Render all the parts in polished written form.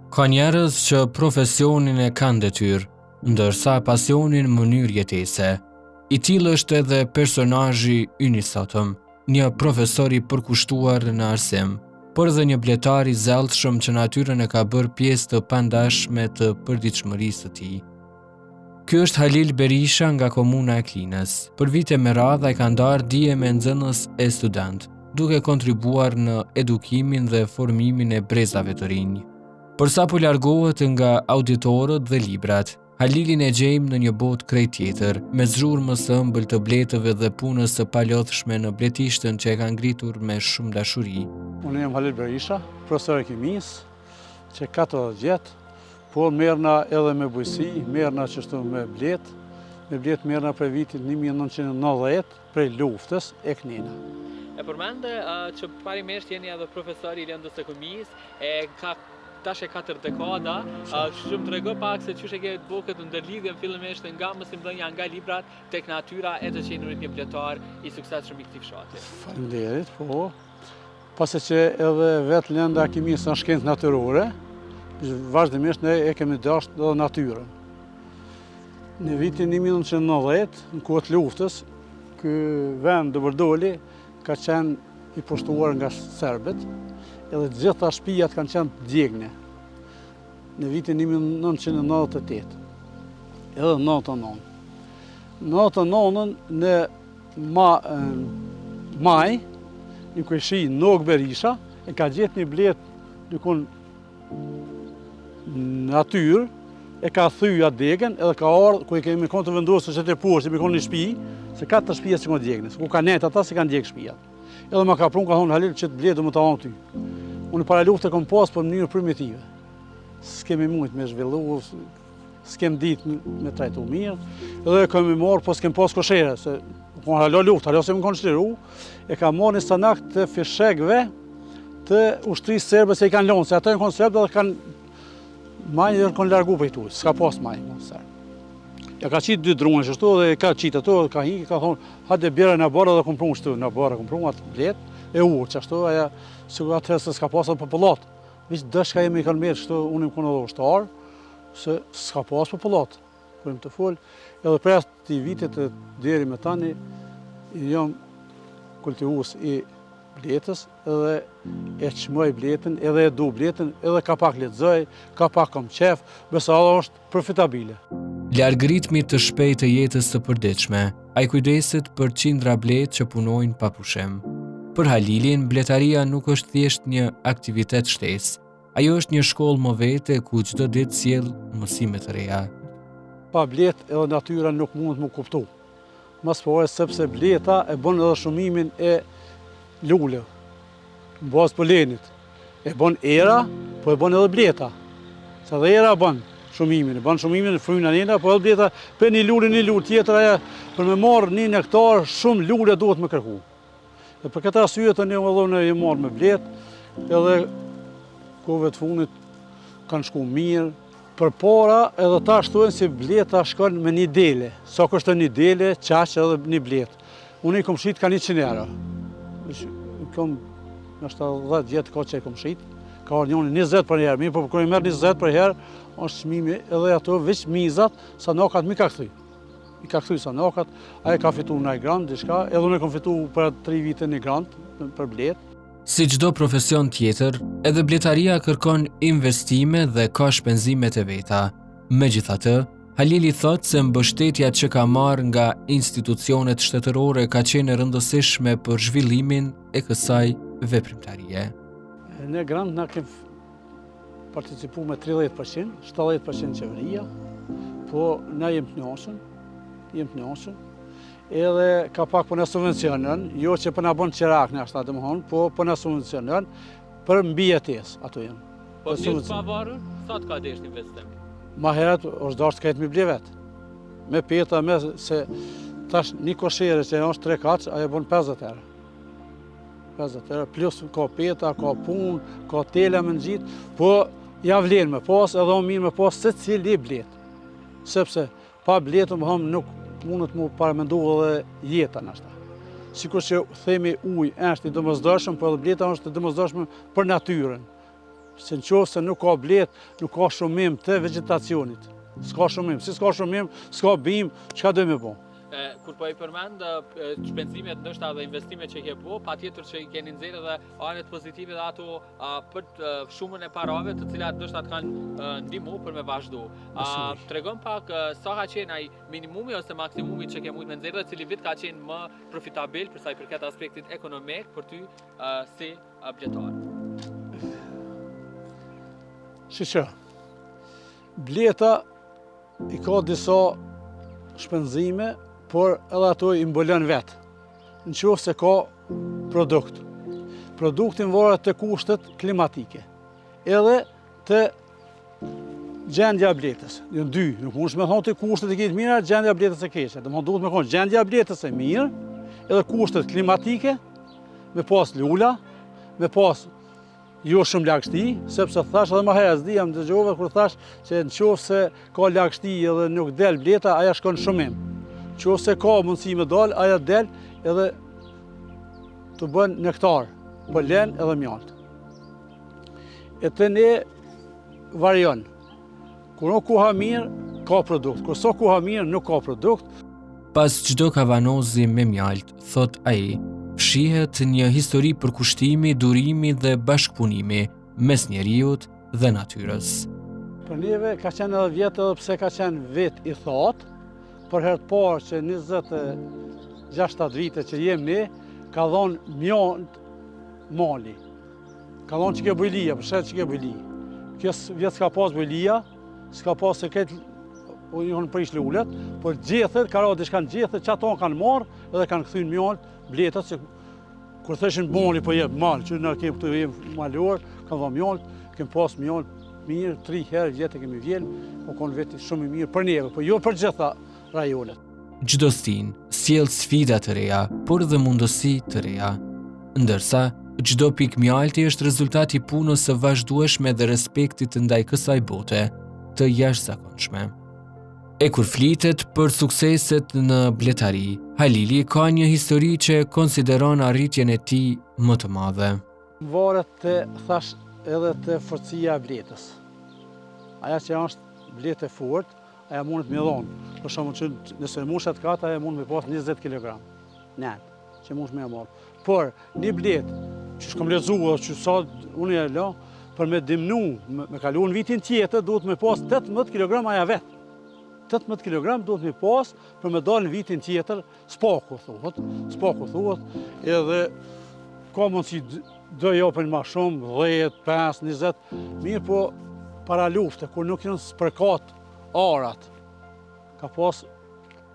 Ka njerëz që profesionin e kanë detyrë, ndërsa pasionin mënyrë jetese. I tillë është edhe personazhi Yni Sotëm, një profesor i përkushtuar në arsim, por edhe një bletar i zellshëm që natyrën e ka bërë pjesë të pandashme të përditshmërisë së tij. Ky është Halil Berisha nga komuna e Klinës. Për vite me radhë ai ka ndarë dije me nxënës e student, duke kontribuar në edukimin dhe formimin e brezave të rinj. Por sa po largohet nga auditorët dhe librat, Halilin e gjejmë në një botë krejt tjetër, me zhurmës së ëmbël të bletëve dhe punës së palodhshme në bletishtën që e ka ngritur me shumë dashuri. Unë jam Halil Berisha, profesor e kimisë, që 40 vjet, po merrna edhe me bujqësi, merrna qështu me blet merrna prej vitit 1990, prej luftës e Knina. E përmende që parimisht jeni edhe profesor i lëndës së kimisë, tash e 4 dekada, shumë të rego pak se qysh e ke të bukët në ndërlidhjen fillimisht nga mësimdhënia nga librat tek natyra e të qenurit një bletar i suksesshëm i këtij fshati. Faleminderit, po. Pasi që edhe vetë lënda e kimisë është shkencë natyrore, vazhdimisht ne e kemi dashur edhe natyrën. Në vitin 1990, në kohë të luftës, ky vend Dobërdoli ka qenë i pushtuar nga serbët, edhe të gjitha shtëpiat kanë qenë të djegne në vitin 1998, edhe 99. 99-ën në maj, një kujshi Nog Berisha, e ka gjetë një blet dykun natyrë, e ka thyë atë degen, edhe ka ardhur ku i kemi kon të vendosur se të poshtë, mi kon një shtëpi, se 4 shtëpia që kanë djegne, ku ka net ata se kanë djegë shtëpiat. Edhe ma ka prun, ka thonë Halil që të bletë më të anë ty. Unë para luftë e kom pas për mënyrë primitive. S'kemi mujt me zhvillu, s'kem ditë me trajtu mirë, edhe e kemi marrë, po s'kem pas koshere, se kon halo luftë, halo se më konë shtiru, e ka marrë një stanak të fishekve të ushtrisë serbë se i kanë lonë, se ato e konë serbë dhe kanë majnë dhe konë largu për i tu, s'ka pas majnë serbë. Ja ka qitë 2 drone shështu dhe ka qitë ato, ka hinki, ka thonë, hajde bjerë në barë dhe kompru shtu, në barë kompru atë blet, e urë që ashtu, aja, si ku atërë se s'ka pasë popullat. Vishë dëshka jemi i kanë merë shtu, unë im konë edhe ushtarë, se s'ka pasë popullat, për im të full, edhe prej ati vitit e deri me tani, jam kultivus i bletës, edhe e qmoj bletën, edhe e du bletën, edhe ka pak letzoj, ka pak kom qef, besa edhe është profitabile. Larg ritmit të shpejtë të jetës së përditshme, ai kujdeset për qindra bletë që punojnë pa pushim. Për Halilin, bletaria nuk është thjesht një aktivitet shtesë, ajo është një shkollë më vete ku çdo ditë sjell mësime të reja. Pa bletë edhe natyra nuk mund të më kuptu. Mas pore sepse bleta e bën edhe shumimin e lule, në bazë polenit. E bën era, po e bën edhe bleta. Sa dhe era bën shumimin, e bën shumimin në fryna njëna, po edhe bleta për një lule tjetër, aja për me marrë 1 hektar, shumë lule duhet me kërku. Dhe për këtë arsye të një vëllone e marrë me bletë, edhe kohëve të fundit kanë shku mirë. Për para edhe ta shtojnë si bleta shkon me 1 dele. Sa kështë 1 dele, qaq edhe 1 bletë. Unë i kom shit ka 100 euro. Kom nështë 10 vjetë ka që i kom shit. Ka orë njënë 20 për herë. Mirë, por kërë i merë 20 për herë, është shmimi edhe ato veç mizat, sa nakat mi ka këthy. I ka këthy sa nakat, aje ka fitu 1 grant, diçka, edhe unë e kom fitu për 3 vite 1 grant për bletë. Si çdo profesion tjetër, edhe bletaria kërkon investime dhe ka shpenzimet e veta. Megjithatë, Halili thotë se mbështetja që ka marrë nga institucionet shtetërore ka qenë e rëndësishme për zhvillimin e kësaj veprimtarie. Ne grant na kemi participu me 30%, 70% qeveria, po na jem të njëshën, edhe ka pak për në subvencionën, jo që për në bënë qirak në ashtë të më honë, po për në subvencionën, për mbi jetesë, ato jenë. Po njështë pa varur, sa të ka desht investim? Ma heret, është darë të kajtë mi ble vetë. Me peta, me se tash një koshere që është 3 kaqë, ajo bënë 50 herë. 50 herë, plus ka peta, ka punë, ka tele me në gjitë, po ja vlenë me pas, edhe o mirë me pas se cili bletë. Sepse pa bletë më hëmë nuk mundët mu paramendu edhe jeta në ashta. Sikur që themi ujë është i dëmëzdashëm, po edhe bleta është i dëmëzdashëm për natyrën. se në qoftë se nuk ka blet, nuk ka shumim të vegetacionit. S'ka shumim, si s'ka shumim, s'ka bim, çka do me bo? Kur po i përmend shpenzimet ndoshta dhe investimet që ke po, patjetër që i keni nxjerrë edhe anët pozitive dhe ato për shumën e parave të cilat ndoshta të kanë ndihmu për me vazhdu. Tregon pak sa ka qenë ai minimumi ose maksimumi që ke mujt me nxjerrë dhe cili vit ka qenë më profitabil për sa i përket aspektit ekonomik për ty si bletar. Shiqë, bleta i ka disa shpenzime, por edhe ato i mbulon vetë, në qoftë se ka produkt. Produktin varet të kushtet klimatike, edhe të gjendja bletës. Janë dy, nuk mund me thonë të kushtet e këtë mira, gjendja bletës e keqe. Dhe më duhet me thonë gjendja bletës e mirë, edhe kushtet klimatike, me pas lula, me pas jo shumë lagështi, sepse thash edhe më herë s'di jam dëgjova kur thash që në qoftë se ka lagështi edhe nuk del bleta, aja shkon shumim. Në qoftë se ka mundësi me dal, aja del edhe të bën nektar, polen edhe mjalt. E të ne varion. Kur nuk kuha mirë, ka produkt. Kur so kuha mirë, nuk ka produkt. Pas çdo kavanozi me mjalt, thot ai, shihet një histori përkushtimi, durimi dhe bashkëpunimi mes njeriut dhe natyrës. Për neve ka qenë edhe vjetë edhe pse ka qenë vit i thatë, për herë të parë që 26 vite që jem ne, ka dhonë mjalt mali. Ka dhonë që ke bujlija, për shetë që ke bujlija. Kjo vjetë s'ka pas bujlija, s'ka pas se këtë unë prish lullet, por gjethet, ka ra diçka në gjethet, që ato kanë marë edhe kanë këthyn mjalt bletët, që kur theshin mali po jep mal, që na kem këtu jem malor, kanë dhënë mjalt, kem pas mjalt mirë, 3 herë vjetë kemi vjen, po kon vetë shumë i mirë për neve, po jo për gjitha rajonet. Çdo stin sjell sfida të reja, por dhe mundësi të reja, ndërsa çdo pikë mjalti është rezultati i punës së vazhdueshme dhe respektit ndaj kësaj bote të jashtëzakonshme. E kur flitet për sukseset në bletari, Halili ka një histori që konsideron arritjen e tij më të madhe. Varet të thash edhe të forcia e bletës. Aja që është bletë e fort, aja mundet me dhonë. Për shumë që nëse mushet kata, aja mund me pas 20 kg. Net, që mund me e marë. Por, një bletë, që shkom lezua, që sa unë e la, për me dimnu, me kalu në vitin tjetër, duhet me pas 18 kg aja vetë. 18 kg duhet me pas për me dalë në vitin tjetër, spaku thuhet, edhe ka mundësi do jopin ma shumë, 10, 5, 20, mirë po para lufte, kur nuk janë spërkat arat, ka pas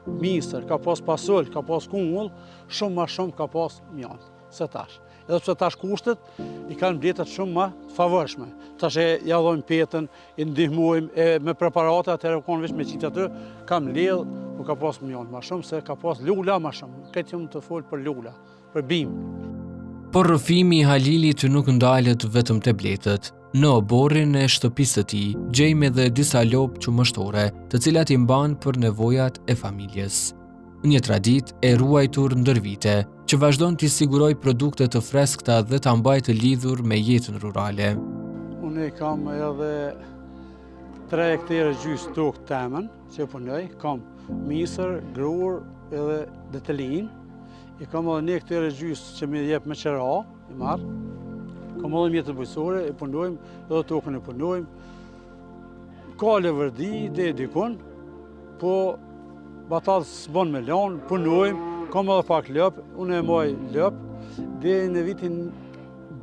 misër, ka pas pasull, ka pas kungull, shumë ma shumë ka pas mjalt, se tash. Edhe pse tash kushtet i kanë bletat shumë ma favorshme. Tash e ja dhojmë petën, i ndihmojmë me preparate, atëherë konë veç me qitë aty, kam ledh, po ka pas mjalt ma shumë, se ka pas lula ma shumë. Këtë jëmë të folë për lula, për bim. Por rrëfimi i Halilit nuk ndalet vetëm te bletët. Në oborrin e shtëpisë së tij gjejmë edhe disa lopë qumështore, të cilat i mban për nevojat e familjes. Një traditë e ruajtur ndër vite, që vazhdon t'i siguroj produkte të freskëta dhe ta mbajë të lidhur me jetën rurale. Unë kam edhe 3 hektarë gjysë tokë temën, që punoj, kam misër, grur edhe detelin. I kam edhe 1 hektarë gjysë që më jep me qera, i marr. Kam edhe mjetë bujësore, i punojmë, edhe tokën e punojmë. Ka levërdi, dhe dikun, po batat s'bon me lanë, punojmë, kam edhe pak lëp, unë e maj lëp, dhe në vitin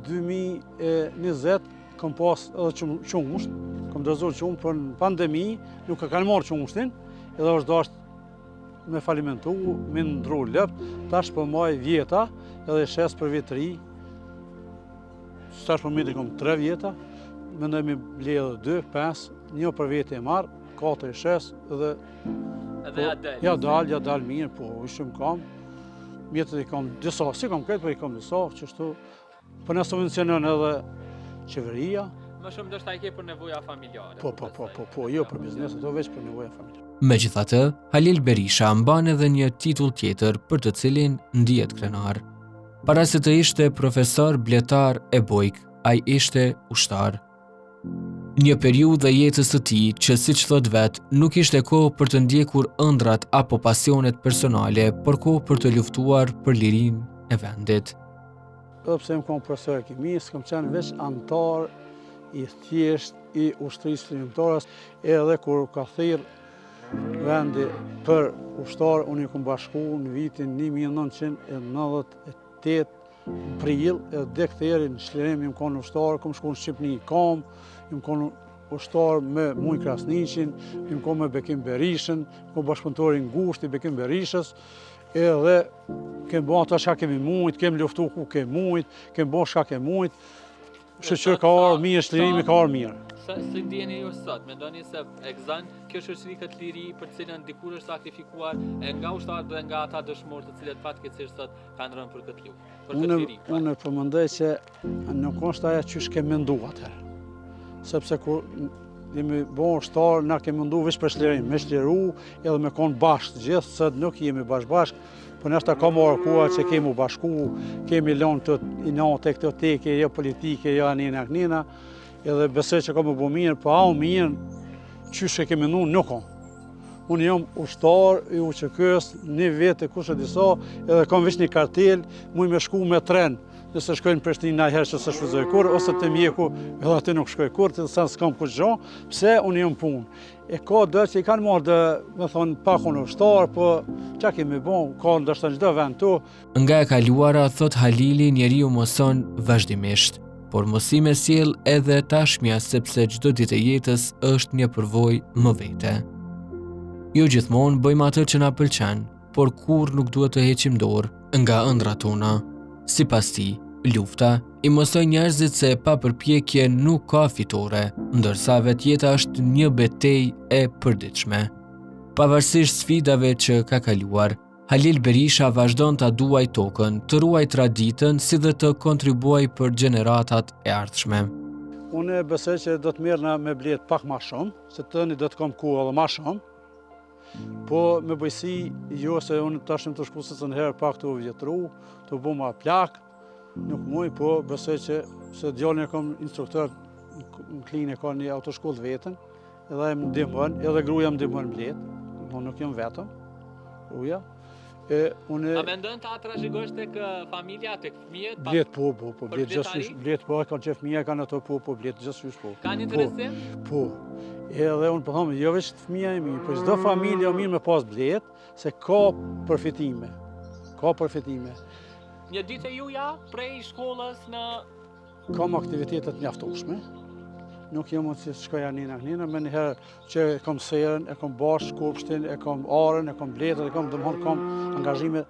2020 kam pas edhe qumsht, kam dëzur qumë për në pandemi, nuk e kanë marrë qumshtin, edhe është dashtë me falimentu, me ndru lëp, tash për maj vjeta, edhe shes për vjetëri, tash për mjeti kam 3 vjeta, mendoj me ble edhe 2, 5, një për vjetë e marrë, 4 shes, edhe ja dal mirë, po ishëm kam. Mjetët i kam disa, si kam këtë, po i kam disa, qështu. Po në subvencionon edhe qeveria. Më shumë dështë i ke për nevoja familjare. Po, jo për biznes, ato veç për nevoja familjare. Megjithatë, Halil Berisha mban edhe një titull tjetër për të cilin ndihet krenar. Para se të ishte profesor bletar e bojk, ai ishte ushtar. Një periudhë e jetës së tij që siç thot vet, nuk ishte kohë për të ndjekur ëndrat apo pasionet personale, por kohë për të luftuar për lirinë e vendit. Edhe pse më kom profesor kimisë, kam qenë veç antar i thjesht i ushtrisë shërimtare, edhe kur ka thirrë vendi për ushtar, unë i kom bashku në vitin 1998 prill, edhe dek theri në Çlirim jam konë ushtar, kom shku në Shqipni kam, jam konë ushtar me Muj Krasniqin, jam konë me Bekim Berishën, kom bashkëpunëtori ngushtë i Bekim Berishës, edhe kem bo ato çka kemi mujt, kem luftu ku kemi mujt, kem bo çka kemi mujt, shoqëria ka ardhur mirë, Çlirimi ka ardhur mirë. Si ndjeni ju sot, mendoni se e gëzon kjo shoqëri këtë liri për cilën dikur është sakrifikuar e nga ushtarët dhe nga ata dëshmorë të cilët fatkeqësisht sot kanë rënë për këtë luftë, për këtë liri? Unë përmendoj se nuk është ajo çysh ke menduar atëherë. Sepse kur jemi bo ushtar, na kemi menduar veç për Çlirim, me çliru edhe me kon bashkë gjithë, sot nuk jemi bashkë, po nështë ka marrë koha që kemi u bashku, kemi lënë të inate këto teke, jo politike, jo anina, edhe besoj që ka më bu mirë, po au mirë, qysh e kemi nu, nuk kam. Unë jam ushtar i UÇK-s, një vete kush e disa, edhe kam veç një kartel, muj me shku me tren, nëse shkojnë në Prishtinë najherë që se shfryzoj kur, ose të mjeku, edhe aty nuk shkoj kur, të sa s'kam kush gjo, pse unë jam punë. E ka do që i kanë marrë dhe, me thonë, pakun ushtar, po qa kemi bon, ka ndështë në çdo vend tu. Nga e kaluara, thot Halili, njeriu mëson vazhdimisht, por mësime sjell edhe tashmja sepse çdo ditë e jetës është një përvojë më vete. Jo gjithmonë bëjmë atë që na pëlqen, por kur nuk duhet të heqim dorë nga ëndrat tona. Sipas tij, lufta i mësoj njerëzit se pa përpjekje nuk ka fitore, ndërsa vetjeta është një betejë e përditshme. Pavarësisht sfidave që ka kaluar, Halil Berisha vazhdon ta duaj tokën, të ruaj traditën si dhe të kontribuaj për gjeneratat e ardhshme. Unë besoj që do të mirëna me blet pak ma shumë, se tëni do të kom ku edhe ma shumë, po me bëjsi jo se unë tashim të shku se të nëherë pak të vjetru, të bu ma plak, nuk muj, po besoj që se djallin e kom instruktor në klinë, ka një autoshkollë vetën, edhe më ndihmon, edhe gruaja më ndihmon blet, nuk jam vetëm, gruaja. A mendon ta trashëgosh tek familja, tek fëmijët? Blet po, blet gjithësysh, blet po, kanë që fëmija, kanë ato po, blet gjithësysh po. Kanë interesim? Po, edhe unë po thomë, jo veç fëmija e mirë, po çdo familje o mirë me pas blet, se ka përfitime, Një ditë e juja prej shkollës në... Kam aktivitetet mjaftueshme, nuk jam mund të shkoj anina, me njëherë që kam serën, e kam bashkë kopshtin, e kam arën, e kam bletët, e kam angazhime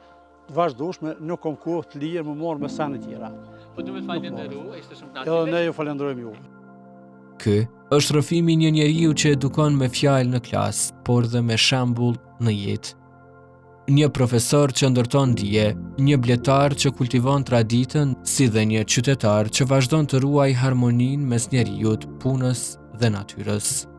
vazhdueshme, nuk kam kohë të lirë më marrë me sene tjera. Po du me falenderu, ishte shumë knaqësi. Edhe ne ju falenderojmë ju. Ky është rrëfimi një njeriu që edukon me fjalë në klasë, por dhe me shembull në jetë. Një profesor që ndërton dije, një bletar që kultivon traditën, si dhe një qytetar që vazhdon të ruaj harmoninë mes njeriut, punës dhe natyrës.